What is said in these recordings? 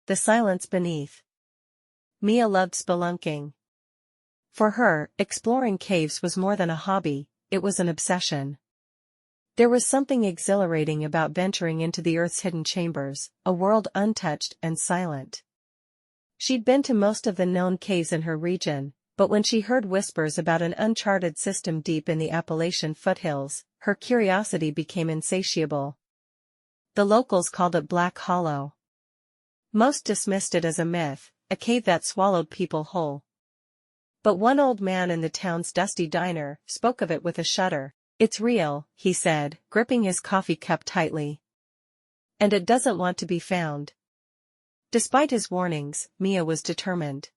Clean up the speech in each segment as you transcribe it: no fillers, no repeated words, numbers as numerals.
the silence beneath. Mia loved spelunking. For her, exploring caves was more than a hobby, it was an obsession. There was something exhilarating about venturing into the Earth's hidden chambers, a world untouched and silent. She'd been to most of the known caves in her region, but when she heard whispers about an uncharted system deep in the Appalachian foothills, her curiosity became insatiable. The locals called it Black Hollow. Most dismissed it as a myth, a cave that swallowed people whole. But one old man in the town's dusty diner spoke of it with a shudder. "It's real," he said, gripping his coffee cup tightly. "And it doesn't want to be found." Despite his warnings, Mia was determined.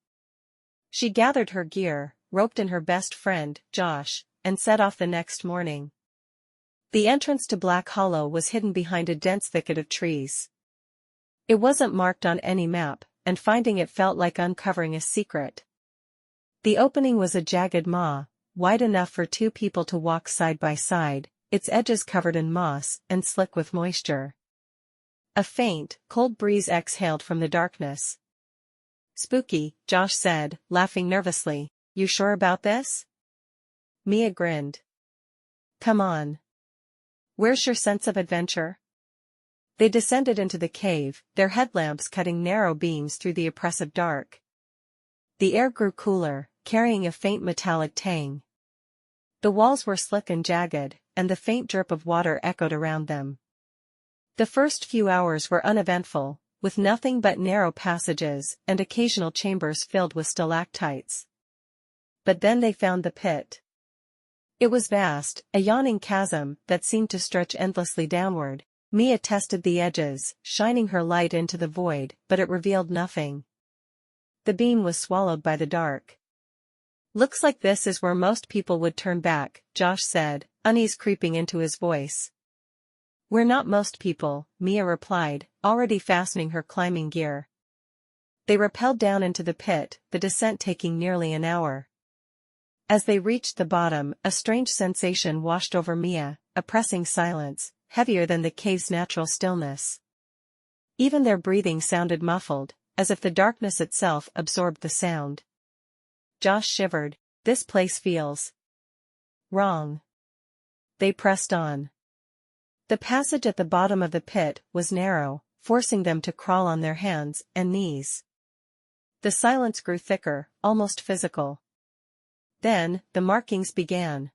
She gathered her gear, roped in her best friend, Josh, and set off the next morning. The entrance to Black Hollow was hidden behind a dense thicket of trees. It wasn't marked on any map, and finding it felt like uncovering a secret. The opening was a jagged maw, wide enough for two people to walk side by side, its edges covered in moss and slick with moisture. A faint, cold breeze exhaled from the darkness. "Spooky," Josh said, laughing nervously. "You sure about this?" Mia grinned. "Come on. Where's your sense of adventure?" They descended into the cave, their headlamps cutting narrow beams through the oppressive dark. The air grew cooler, carrying a faint metallic tang. The walls were slick and jagged, and the faint drip of water echoed around them. The first few hours were uneventful, with nothing but narrow passages and occasional chambers filled with stalactites. But then they found the pit. It was vast, a yawning chasm that seemed to stretch endlessly downward. Mia tested the edges, shining her light into the void, but it revealed nothing. The beam was swallowed by the dark. "Looks like this is where most people would turn back," Josh said, unease creeping into his voice. "We're not most people," Mia replied, already fastening her climbing gear. They rappelled down into the pit, the descent taking nearly an hour. As they reached the bottom, a strange sensation washed over Mia, a pressing silence, heavier than the cave's natural stillness. Even their breathing sounded muffled, as if the darkness itself absorbed the sound. Josh shivered. "This place feels wrong." They pressed on. The passage at the bottom of the pit was narrow, forcing them to crawl on their hands and knees. The silence grew thicker, almost physical. Then, the markings began.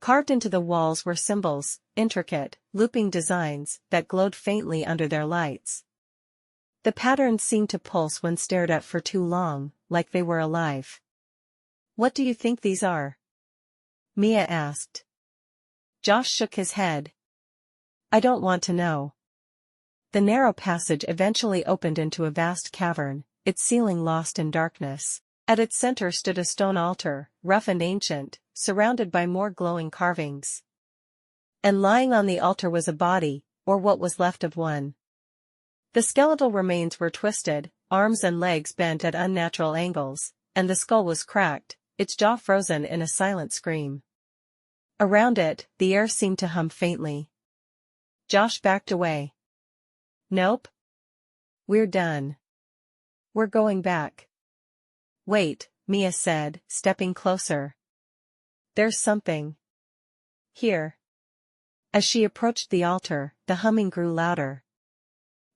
Carved into the walls were symbols, intricate, looping designs that glowed faintly under their lights. The patterns seemed to pulse when stared at for too long, like they were alive. "What do you think these are?" Mia asked. Josh shook his head. "I don't want to know." The narrow passage eventually opened into a vast cavern, its ceiling lost in darkness. At its center stood a stone altar, rough and ancient, surrounded by more glowing carvings. And lying on the altar was a body, or what was left of one. The skeletal remains were twisted, arms and legs bent at unnatural angles, and the skull was cracked, its jaw frozen in a silent scream. Around it, the air seemed to hum faintly. Josh backed away. "Nope. We're done. We're going back." "Wait," Mia said, stepping closer. "There's something here." As she approached the altar, the humming grew louder.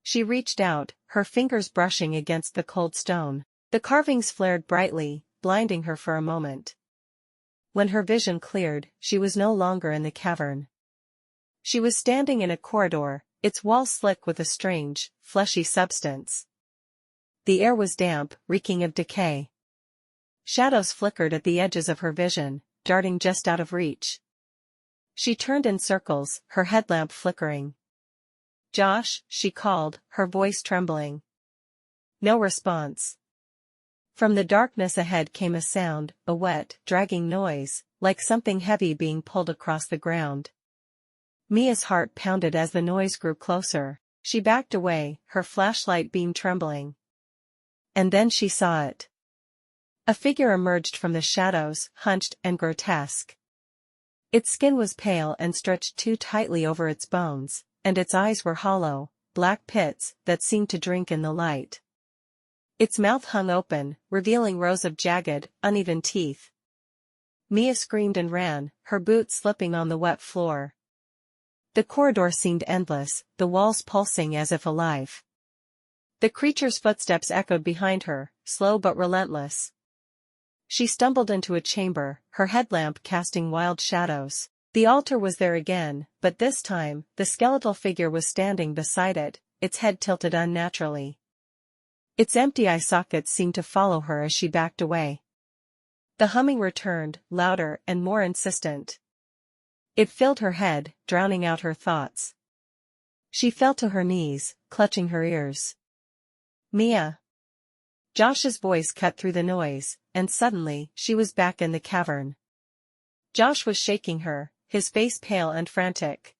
She reached out, her fingers brushing against the cold stone. The carvings flared brightly, blinding her for a moment. When her vision cleared, she was no longer in the cavern. She was standing in a corridor, its walls slick with a strange, fleshy substance. The air was damp, reeking of decay. Shadows flickered at the edges of her vision, darting just out of reach. She turned in circles, her headlamp flickering. "Josh," she called, her voice trembling. No response. From the darkness ahead came a sound, a wet, dragging noise, like something heavy being pulled across the ground. Mia's heart pounded as the noise grew closer. She backed away, her flashlight beam trembling. And then she saw it. A figure emerged from the shadows, hunched and grotesque. Its skin was pale and stretched too tightly over its bones, and its eyes were hollow, black pits that seemed to drink in the light. Its mouth hung open, revealing rows of jagged, uneven teeth. Mia screamed and ran, her boots slipping on the wet floor. The corridor seemed endless, the walls pulsing as if alive. The creature's footsteps echoed behind her, slow but relentless. She stumbled into a chamber, her headlamp casting wild shadows. The altar was there again, but this time, the skeletal figure was standing beside it, its head tilted unnaturally. Its empty eye sockets seemed to follow her as she backed away. The humming returned, louder and more insistent. It filled her head, drowning out her thoughts. She fell to her knees, clutching her ears. "Mia!" Josh's voice cut through the noise, and suddenly, she was back in the cavern. Josh was shaking her, his face pale and frantic.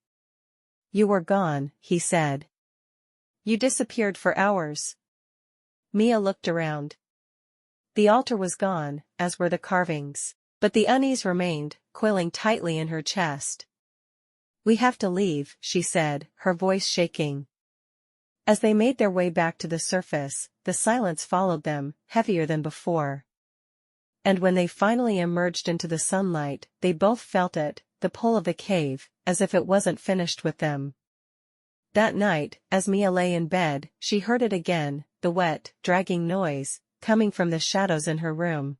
"You were gone," he said. "You disappeared for hours." Mia looked around. The altar was gone, as were the carvings, but the unease remained, coiling tightly in her chest. "We have to leave," she said, her voice shaking. As they made their way back to the surface, the silence followed them, heavier than before. And when they finally emerged into the sunlight, they both felt it, the pull of the cave, as if it wasn't finished with them. That night, as Mia lay in bed, she heard it again, the wet, dragging noise, coming from the shadows in her room.